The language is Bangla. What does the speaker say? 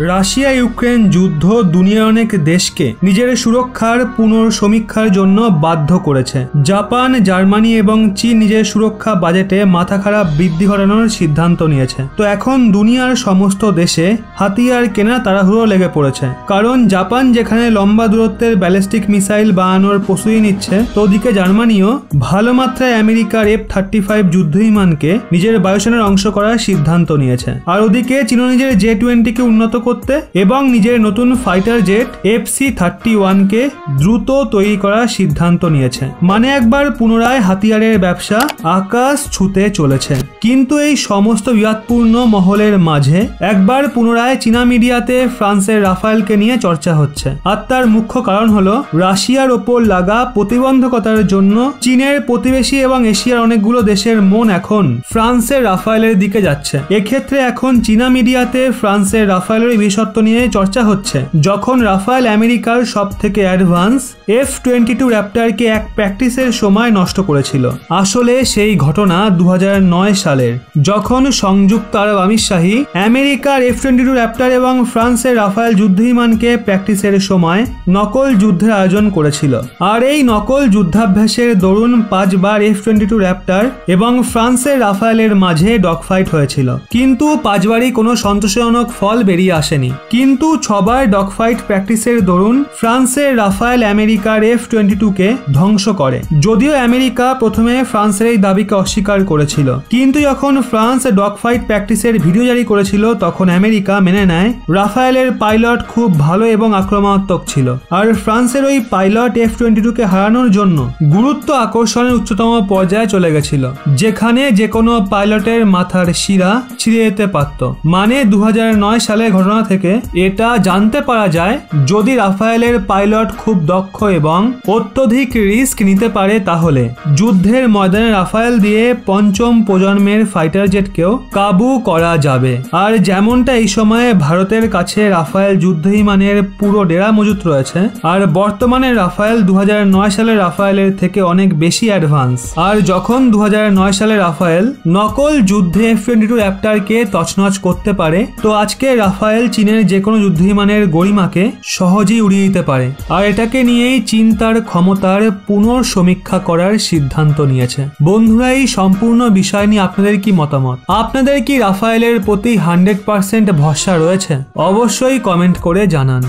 রাশিয়া ইউক্রেন যুদ্ধ দুনিয়ার অনেক দেশকে নিজের সুরক্ষার পুনর্সমীক্ষার জন্য বাধ্য করেছে। জাপান, জার্মানি এবং চীন নিজের সুরক্ষা বাজেটে মাথা খারাপ বৃদ্ধি ঘটানোর সিদ্ধান্ত নিয়েছে। তো এখন দুনিয়ার সমস্ত দেশে হাতিয়ার কেনা তাড়াহুড়ো লেগে পড়েছে, কারণ জাপান যেখানে লম্বা দূরত্বের ব্যালিস্টিক মিসাইল বানানোর প্রস্তুতি নিচ্ছে, তো ওদিকে জার্মানিও ভালো মাত্রায় আমেরিকার F-35 যুদ্ধবিমানকে নিজের বায়ুসেনার অংশ করার সিদ্ধান্ত নিয়েছে। আর ওদিকে চীনও নিজের J-20কে উন্নত করতে এবং নিজের নতুন ফাইটার জেট FC-31কে দ্রুত তৈরি করার সিদ্ধান্ত নিয়েছে। মানে একবার পুনরায় হাতিয়ারের ব্যবসা আকাশ ছুতে চলেছে। কিন্তু এই সমস্ত বিবাদপূর্ণ মহলের মাঝে একবার পুনরায় চীনা মিডিয়াতে ফ্রান্সের রাফায়েলকে নিয়ে চর্চা হচ্ছে। আর তার মুখ্য কারণ হলো রাশিয়ার ওপর লাগা প্রতিবন্ধকতার জন্য চীনের প্রতিবেশী এবং এশিয়ার অনেকগুলো দেশের মন এখন ফ্রান্সের রাফায়েলের দিকে যাচ্ছে। এক্ষেত্রে এখন চীনা মিডিয়াতে ফ্রান্সের রাফায়েলের বিশেষত্ব নিয়ে চর্চা হচ্ছে, যখন রাফায়েল আমেরিকার সব থেকে অ্যাডভান্স F-22 র্যাপ্টারকে এক প্র্যাকটিসের সময় নষ্ট করেছিল। আসলে সেই ঘটনা 2009 সালের, যখন সংযুক্ত আরব আমিরশাহী আমেরিকার F-22 র্যাপ্টার এবং ফ্রান্সের রাফায়েল যুদ্ধবিমানকে প্র্যাকটিসের সময় নকল যুদ্ধের আয়োজন করেছিল। আর এই নকল যুদ্ধাভ্যাসের দরুন 5 বার F-22 র্যাপ্টার এবং ফ্রান্সের রাফায়েলের মাঝে ডগফাইট হয়েছিল, কিন্তু 5 বারই কোনো সন্তোষজনক ফল বেরিয়ে আসেনি। কিন্তু 6 বার ডগফাইট প্র্যাকটিসের দরুন ফ্রান্সের রাফায়েল আমেরিকার F-22কে ধ্বংস করে। যদিও আমেরিকা প্রথমে ফ্রান্সের এই দাবিকে অস্বীকার করেছিল, কিন্তু যখন ফ্রান্স ডগফাইট প্র্যাকটিসের ভিডিও জারি করেছিল তখন আমেরিকা মেনে নেয় রাফায়েলের পাইলট খুব ভালো এবং আক্রমণাত্মক ছিল। আর ফ্রান্সের ওই পাইলট F-22কে হারানোর জন্য গুরুত্ব আকর্ষণের উচ্চতম পর্যায়ে চলে গেছিল, যেখানে যে কোনো পাইলটের মাথার শিরা ছিঁড়ে যেতে পারত। মানে 2009 সালের ঘটনা থেকে এটা জানতে পারা যায়, যদি রাফায়েলের পাইলট খুব দক্ষ এবং অত্যধিক রিস্ক নিতে পারে, তাহলে যুদ্ধের ময়দানে রাফায়েল দিয়ে 5ম প্রজন্মের ফাইটার জেটকেও কাবু করা যাবে। আর যেমনটা এই সময়ে ভারতের কাছে রাফায়েল যুদ্ধবিমানের পুরো ডেরা মজুত রয়েছে, আর বর্তমানে রাফায়েল 2009 সালের রাফায়েলের থেকে অনেক বেশি অ্যাডভান্স। আর যখন 2009 সালের রাফায়েল নকল যুদ্ধে F-22 র্যাপ্টারকে তছনছ করতে পারে, তো আজকে রাফায়েল চীনের যে কোনো যুদ্ধবিমানের গরিমাকে সহজেই উড়িয়ে দিতে পারে। আর এটাকে নিয়েই চীন তার ক্ষমতার পুনর্সমীক্ষা করার সিদ্ধান্ত নিয়েছে। বন্ধুরা, এই সম্পূর্ণ বিষয় নিয়ে আপনাদের কি মতামত? আপনাদের কি রাফায়েলের প্রতি 100% ভরসা রয়েছে? অবশ্যই কমেন্ট করে জানান।